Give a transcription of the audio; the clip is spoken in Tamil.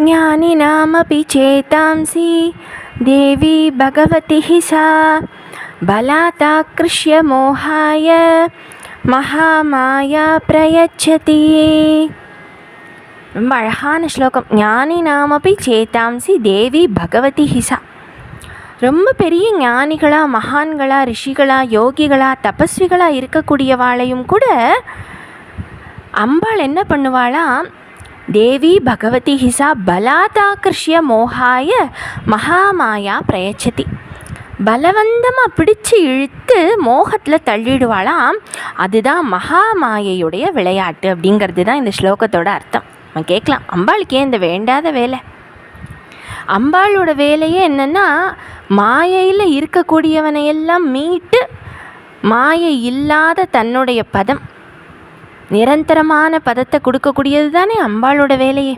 ஞானினாமபி சேதாம்சி தேவி பகவதி சா பலாதாக்ருஷ்ய மோகாய மகாமாயா பிரயச்சதி. ரொம்ப அழகான ஸ்லோகம். ஞானினாமபி சேதாம்சி தேவி பகவதி ஹிசா. ரொம்ப பெரிய ஞானிகளாக, மகான்களாக, ரிஷிகளாக, யோகிகளாக, தபஸ்விகளாக இருக்கக்கூடியவாளையும் கூட அம்பாள் என்ன பண்ணுவாளாம்? தேவி பகவதி ஹிசா பலாதாக்ருஷ்ய மோகாய மகாமாயா பிரயச்சதி. பலவந்தமாக பிடிச்சு இழுத்து மோகத்தில் தள்ளிடுவாளாம். அதுதான் மகாமாயையுடைய விளையாட்டு அப்படிங்கிறது தான் இந்த ஸ்லோகத்தோட அர்த்தம். நம்ம கேட்கலாம், அம்பாளுக்கு ஏன் இந்த வேண்டாத வேலை? அம்பாளோட வேலையே என்னென்னா, மாயையில் இருக்கக்கூடியவனையெல்லாம் மீட்டு மாயை இல்லாத தன்னுடைய பதம், நிரந்தரமான பதத்தை கொடுக்கக்கூடியது தானே அம்பாளோட வேலையே.